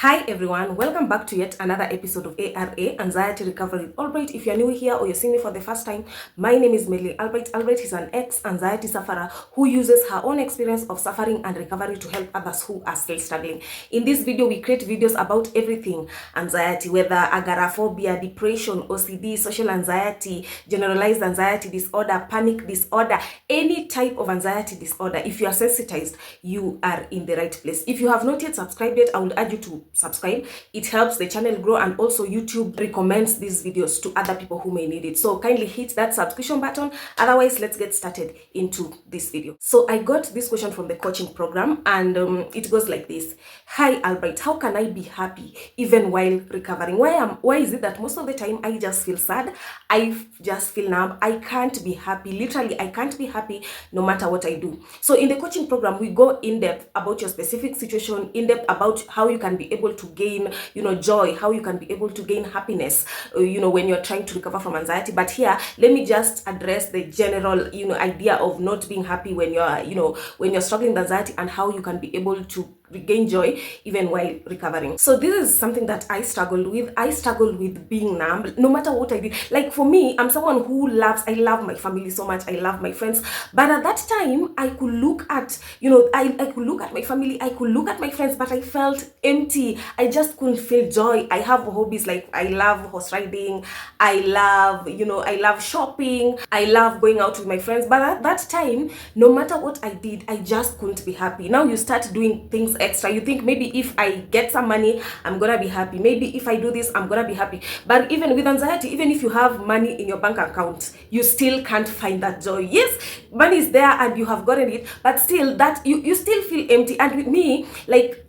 Hi everyone, welcome back to yet another episode of ARA, Anxiety Recovery with Albright. If you're new here or you're seeing me for the first time, my name is Melly Albright. Albright is an ex-anxiety sufferer who uses her own experience of suffering and recovery to help others who are still struggling. In this video, we create videos about everything anxiety, whether agoraphobia, depression, OCD, social anxiety, generalized anxiety disorder, panic disorder, any type of anxiety disorder. If you are sensitized, you are in the right place. If you have not yet subscribed yet, I would urge you to subscribe. It helps the channel grow, and also YouTube recommends these videos to other people who may need it. So kindly hit that subscription button. Otherwise, let's get started into this video. So I got this question from the coaching program, and it goes like this. Hi Albright, how can I be happy even while recovering? Why is it that most of the time I just feel sad? I just feel numb. I can't be happy. Literally, I can't be happy no matter what I do. So in the coaching program, we go in depth about your specific situation, in depth about how you can be able to gain, joy, how you can be able to gain happiness, when you're trying to recover from anxiety. But here, let me just address the general, idea of not being happy when you're struggling with anxiety, and how you can be able to regain joy even while recovering. So this is something that I struggled with. I struggled with being numb no matter what I did. Like for me, I'm someone who I love my family so much. I love my friends. But at that time, I could look at, I could look at my family, I could look at my friends, but I felt empty. I just couldn't feel joy. I have hobbies like I love horse riding. I love shopping. I love going out with my friends. But at that time, no matter what I did, I just couldn't be happy. Now you start doing things extra. You think maybe if I get some money, I'm gonna be happy. Maybe if I do this, I'm gonna be happy. But even with anxiety, even if you have money in your bank account, you still can't find that joy. Yes, money is there and you have gotten it, but still that you still feel empty. And with me, like,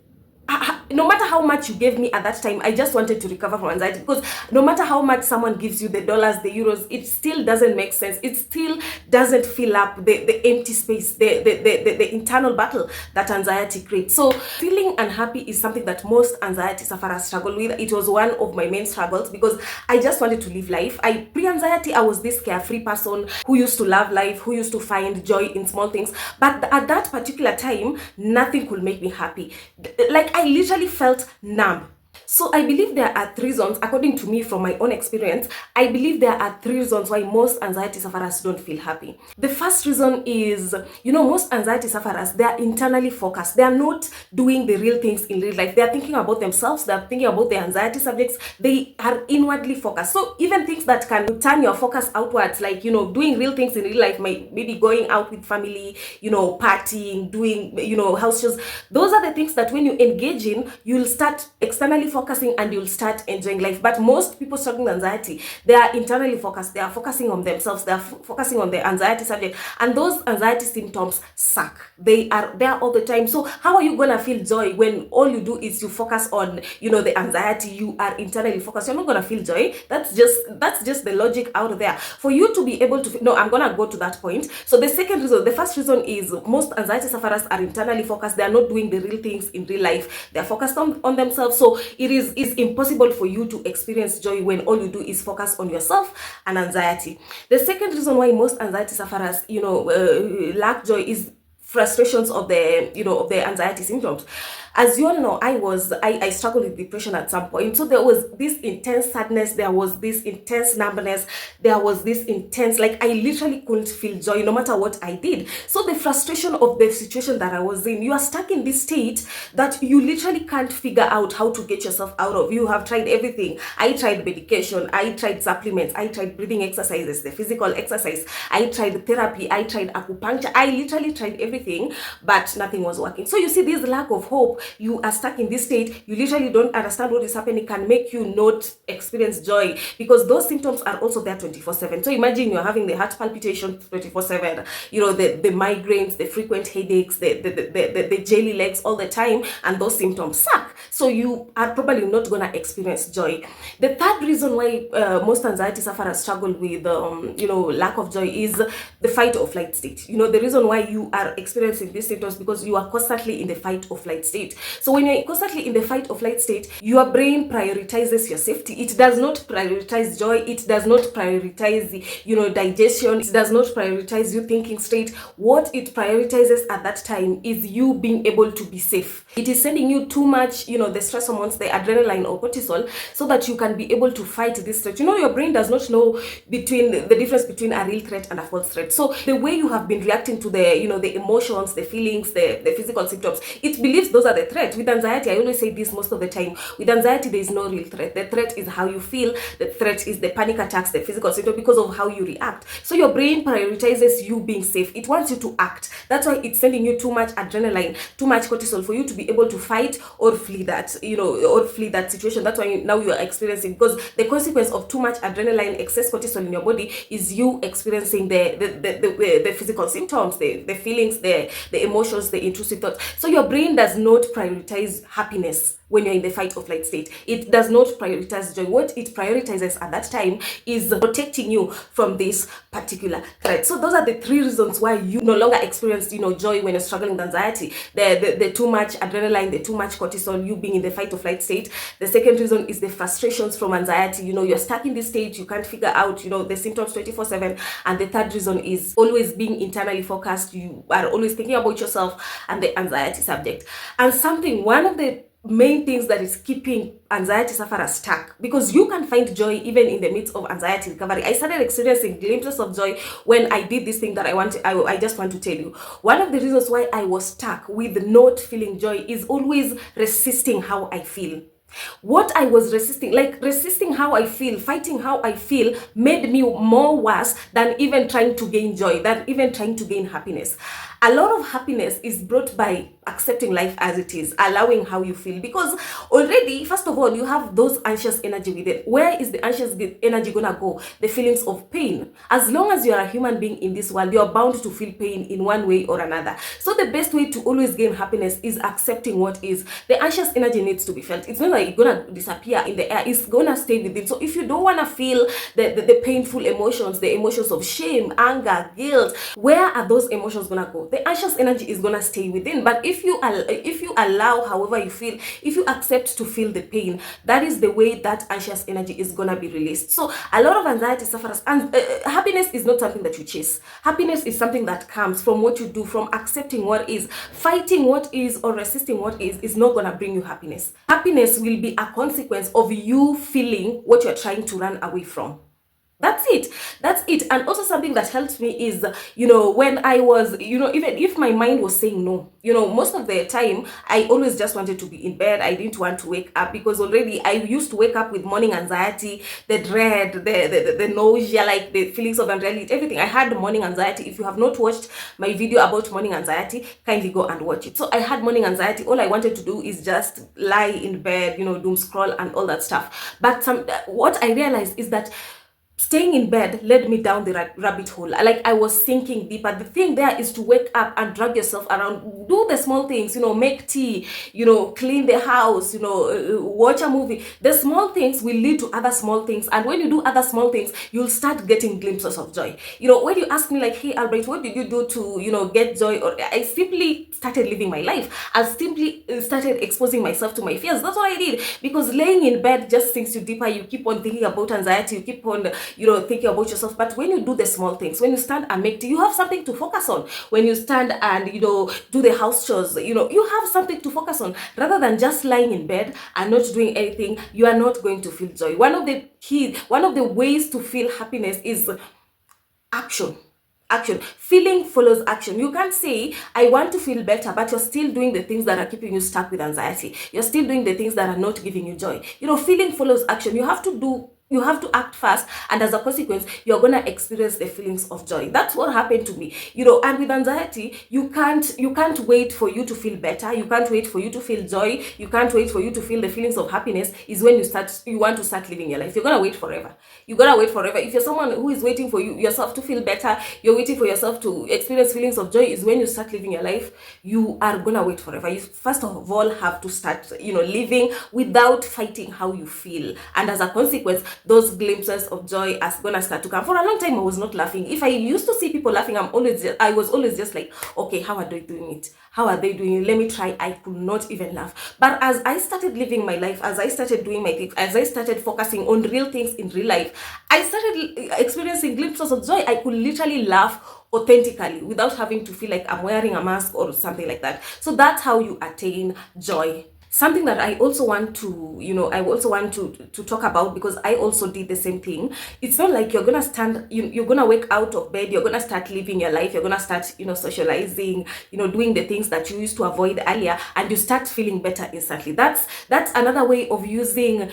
no matter how much you gave me at that time, I just wanted to recover from anxiety, because no matter how much someone gives you, the dollars, the euros, it still doesn't make sense. It still doesn't fill up the empty space, the internal battle that anxiety creates. So feeling unhappy is something that most anxiety sufferers struggle with. It was one of my main struggles, because I just wanted to live life. Pre-anxiety, I was this carefree person who used to love life, who used to find joy in small things. But at that particular time, nothing could make me happy. Like, I literally felt numb. So I believe there are three reasons, according to me from my own experience, I believe there are three reasons why most anxiety sufferers don't feel happy. The first reason is, most anxiety sufferers, they are internally focused. They are not doing the real things in real life. They are thinking about themselves. They are thinking about their anxiety subjects. They are inwardly focused. So even things that can turn your focus outwards, like, doing real things in real life, maybe going out with family, partying, doing, house shows. Those are the things that when you engage in, you'll start externally focusing and you'll start enjoying life. But most people struggling with anxiety, they are internally focused. They are focusing on themselves. They are focusing on the anxiety subject, and those anxiety symptoms suck. They are there all the time. So how are you gonna feel joy when all you do is you focus on the anxiety? You are internally focused. You're not gonna feel joy. That's just the logic out there. For you to be able to no, I'm gonna go to that point. So the second reason, the first reason is most anxiety sufferers are internally focused. They are not doing the real things in real life. They are focused on themselves. So it is impossible for you to experience joy when all you do is focus on yourself and anxiety. The second reason why most anxiety sufferers, lack joy is frustrations of the anxiety symptoms. As you all know, I struggled with depression at some point. So there was this intense sadness, there was this intense numbness, there was this intense, like, I literally couldn't feel joy no matter what I did. So the frustration of the situation that I was in, you are stuck in this state that you literally can't figure out how to get yourself out of. You have tried everything. I tried medication, I tried supplements, I tried breathing exercises, the physical exercise, I tried therapy, I tried acupuncture, I literally tried everything, but nothing was working. So you see, this lack of hope, you are stuck in this state, you literally don't understand what is happening, can make you not experience joy, because those symptoms are also there 24/7. So imagine you're having the heart palpitation 24/7, the migraines, the frequent headaches, the jelly legs all the time, and those symptoms suck. So you are probably not gonna experience joy. The third reason why most anxiety sufferers struggle with lack of joy is the fight or flight state. The reason why you are experiencing these symptoms because you are constantly in the fight or flight state. state. So when you're constantly in the fight or flight state, your brain prioritizes your safety. It does not prioritize joy. It does not prioritize, digestion. It does not prioritize you thinking straight. What it prioritizes at that time is you being able to be safe. It is sending you too much, the stress hormones, the adrenaline or cortisol, so that you can be able to fight this threat. Your brain does not know the difference between a real threat and a false threat. So the way you have been reacting to the emotions, the feelings, the physical symptoms, it believes those are the threat. With anxiety, I always say this most of the time, with anxiety, there is no real threat. The threat is how you feel. The threat is the panic attacks, the physical symptoms, because of how you react. So your brain prioritizes you being safe. It wants you to act. That's why it's sending you too much adrenaline, too much cortisol for you to be able to fight or flee that, or flee that situation. That's why now you are experiencing, because the consequence of too much adrenaline, excess cortisol in your body, is you experiencing the physical symptoms, the feelings, the emotions, the intrusive thoughts. So your brain does not prioritize happiness when you're in the fight or flight state. It does not prioritize joy. What it prioritizes at that time is protecting you from this particular threat. So those are the three reasons why you no longer experience, joy when you're struggling with anxiety. The too much adrenaline, the too much cortisol, you being in the fight or flight state. The second reason is the frustrations from anxiety. You're stuck in this state, you can't figure out, the symptoms 24/7. And the third reason is always being internally focused. You are always thinking about yourself and the anxiety subject. And one of the main things that is keeping anxiety sufferers stuck, because you can find joy even in the midst of anxiety recovery. I started experiencing glimpses of joy when I did this thing that I just want to tell you. One of the reasons why I was stuck with not feeling joy is always resisting how I feel. What I was resisting how I feel, fighting how I feel, made me more worse than even trying to gain joy, than even trying to gain happiness. A lot of happiness is brought by accepting life as it is, allowing how you feel, because already, first of all, you have those anxious energy with it. Where is the anxious energy gonna go? The feelings of pain. As long as you are a human being in this world, you are bound to feel pain in one way or another. So the best way to always gain happiness is accepting what is. The anxious energy needs to be felt. It's not like it's gonna disappear in the air. It's gonna stay with it. So if you don't wanna feel the painful emotions, the emotions of shame, anger, guilt, where are those emotions gonna go? The anxious energy is gonna stay within. But if you allow however you feel, if you accept to feel the pain, that is the way that anxious energy is gonna be released. So a lot of anxiety sufferers, and happiness is not something that you chase. Happiness is something that comes from what you do, from accepting what is. Fighting what is or resisting what is not gonna bring you happiness. Happiness will be a consequence of you feeling what you're trying to run away from. That's it. And also something that helped me is, when I was, even if my mind was saying no, most of the time, I always just wanted to be in bed. I didn't want to wake up, because already I used to wake up with morning anxiety, the dread, the nausea, like the feelings of unreality, everything. I had morning anxiety. If you have not watched my video about morning anxiety, kindly go and watch it. So I had morning anxiety. All I wanted to do is just lie in bed, doom scroll and all that stuff. But what I realized is that staying in bed led me down the rabbit hole. Like, I was sinking deeper. The thing there is to wake up and drag yourself around. Do the small things, make tea, clean the house, watch a movie. The small things will lead to other small things. And when you do other small things, you'll start getting glimpses of joy. When you ask me like, hey, Albright, what did you do to, get joy? Or I simply started living my life. I simply started exposing myself to my fears. That's what I did. Because laying in bed just sinks you deeper. You keep on thinking about anxiety. You keep on thinking about yourself. But when you do the small things, when you stand and make tea, you have something to focus on. When you stand and do the house chores, you have something to focus on. Rather than just lying in bed and not doing anything, you are not going to feel joy. One of the ways to feel happiness is action. Feeling follows action. You can't say, I want to feel better, but you're still doing the things that are keeping you stuck with anxiety. You're still doing the things that are not giving you joy. Feeling follows action. You have to act fast, and as a consequence, you're gonna experience the feelings of joy. That's what happened to me. And with anxiety, you can't wait for you to feel better. You can't wait for you to feel joy. You can't wait for you to feel the feelings of happiness. Is when you want to start living your life. You're gonna wait forever. If you're someone who is waiting for yourself to feel better, you're waiting for yourself to experience feelings of joy, is when you start living your life, you are gonna wait forever. You first of all have to start, living without fighting how you feel. And as a consequence, those glimpses of joy are gonna start to come. For a long time I was not laughing. If I used to see people laughing, I was always just like, okay, how are they doing it? How are they doing it? Let me try. I could not even laugh. But as I started living my life, as I started doing my things, as I started focusing on real things in real life, I started experiencing glimpses of joy. I could literally laugh authentically without having to feel like I'm wearing a mask or something like that. So that's how you attain joy. Something that I also want to, to talk about, because I also did the same thing. It's not like you're gonna you're gonna wake out of bed, you're gonna start living your life, you're gonna start, socializing, doing the things that you used to avoid earlier, and you start feeling better instantly. That's another way of using,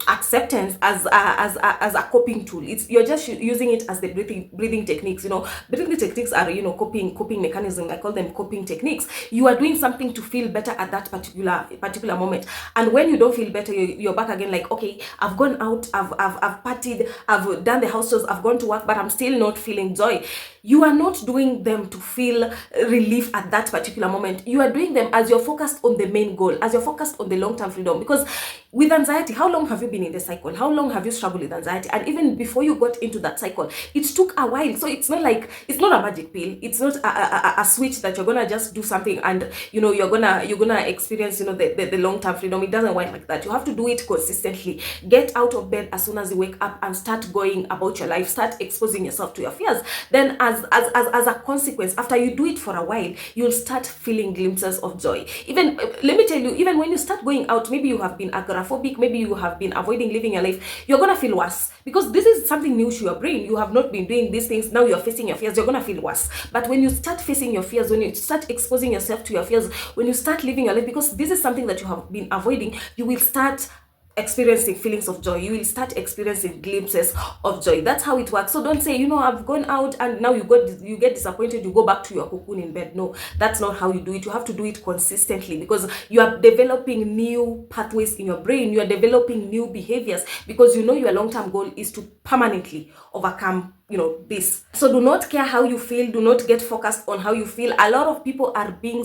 acceptance as a coping tool. You're just using it as the breathing techniques. Breathing techniques are, coping mechanism. I call them coping techniques. You are doing something to feel better at that particular moment, and when you don't feel better, you're back again, like, okay, I've gone out, I've partied, I've done the house chores, I've gone to work, but I'm still not feeling joy. You are not doing them to feel relief at that particular moment. You are doing them as you're focused on the main goal, as you're focused on the long-term freedom. Because with anxiety, how long have you been in the cycle? How long have you struggled with anxiety? And even before you got into that cycle, it took a while. So it's not a magic pill. It's not a switch that you're gonna just do something and you're gonna experience the long-term freedom. It doesn't work like that. You have to do it consistently. Get out of bed as soon as you wake up and start going about your life. Start exposing yourself to your fears. Then as a consequence, after you do it for a while, you'll start feeling glimpses of joy. Even, let me tell you, even when you start going out, maybe you have been agoraphobic, maybe you have been avoiding living your life, you're gonna feel worse, because this is something new to your brain. You have not been doing these things. Now you're facing your fears, you're gonna feel worse. But when you start facing your fears, when you start exposing yourself to your fears, when you start living your life, because this is something that you have been avoiding, you will start experiencing feelings of joy. You will start experiencing glimpses of joy. That's how it works. So don't say, I've gone out and now you get disappointed, you go back to your cocoon in bed. No, that's not how you do it. You have to do it consistently, because you are developing new pathways in your brain. You are developing new behaviors, because your long-term goal is to permanently overcome this. So do not care how you feel. Do not get focused on how you feel. A lot of people are being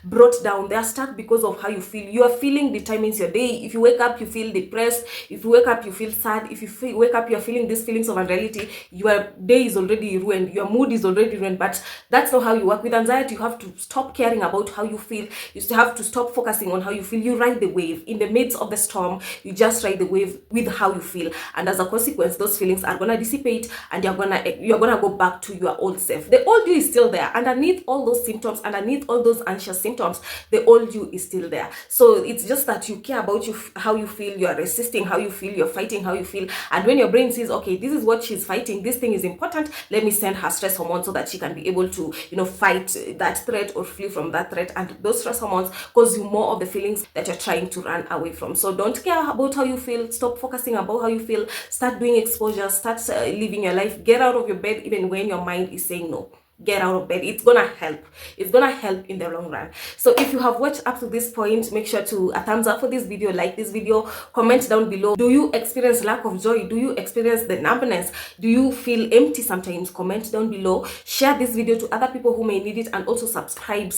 brought down. They are stuck because of how you feel. Your feeling determines your day. If you wake up, you feel depressed. If you wake up, you feel sad. If you wake up, you're feeling these feelings of unreality, your day is already ruined. Your mood is already ruined. But that's not how you work. With anxiety, you have to stop caring about how you feel. You have to stop focusing on how you feel. You ride the wave. In the midst of the storm, you just ride the wave with how you feel. And as a consequence, those feelings are going to dissipate, and you're gonna go back to your old self. The old you is still there. Underneath all those symptoms, underneath all those anxious symptoms, the old you is still there. So it's just that you care about how you feel, you're resisting how you feel, you're fighting how you feel. And when your brain says, okay, this is what she's fighting, this thing is important, let me send her stress hormone so that she can be able to fight that threat or flee from that threat. And those stress hormones cause you more of the feelings that you're trying to run away from. So don't care about how you feel. Stop focusing about how you feel. Start doing exposure. Start living your life. Get out of your bed even when your mind is saying no. Get out of bed. It's gonna help. It's gonna help in the long run. So if you have watched up to this point, make sure to a thumbs up for this video, like this video, comment down below. Do you experience lack of joy? Do you experience the numbness? Do you feel empty sometimes? Comment down below. Share this video to other people who may need it, and also subscribe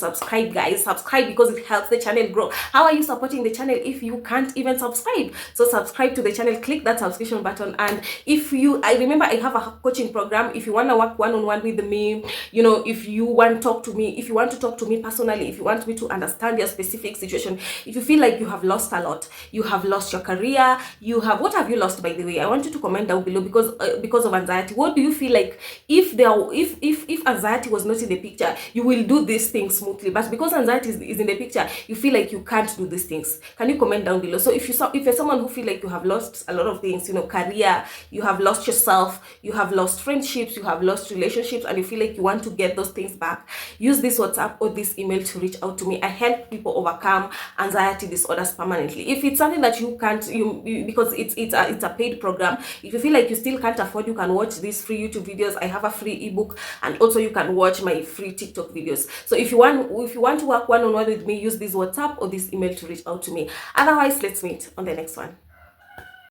guys. Subscribe, because it helps the channel grow. How are you supporting the channel if you can't even subscribe? So subscribe to the channel, click that subscription button. And if I remember, I have a coaching program. If you want to work one-on-one with me, if you want to talk to me personally, if you want me to understand your specific situation, if you feel like you have lost a lot, you have lost your career, what have you lost, by the way? I want you to comment down below, because of anxiety. What do you feel like if anxiety was not in the picture, you will do these things smoothly, but because anxiety is in the picture, you feel like you can't do these things? Can you comment down below? So if you're someone who feel like you have lost a lot of things, career, you have lost yourself, you have lost friendships, you have lost relationships, and you feel like you want to get those things back, use this WhatsApp or this email to reach out to me. I help people overcome anxiety disorders permanently. If it's something that you can't, because it's a paid program, if you feel like you still can't afford, you can watch these free YouTube videos. I have a free ebook, and also you can watch my free TikTok videos. So if you want to work one-on-one with me, use this WhatsApp or this email to reach out to me. Otherwise, let's meet on the next one.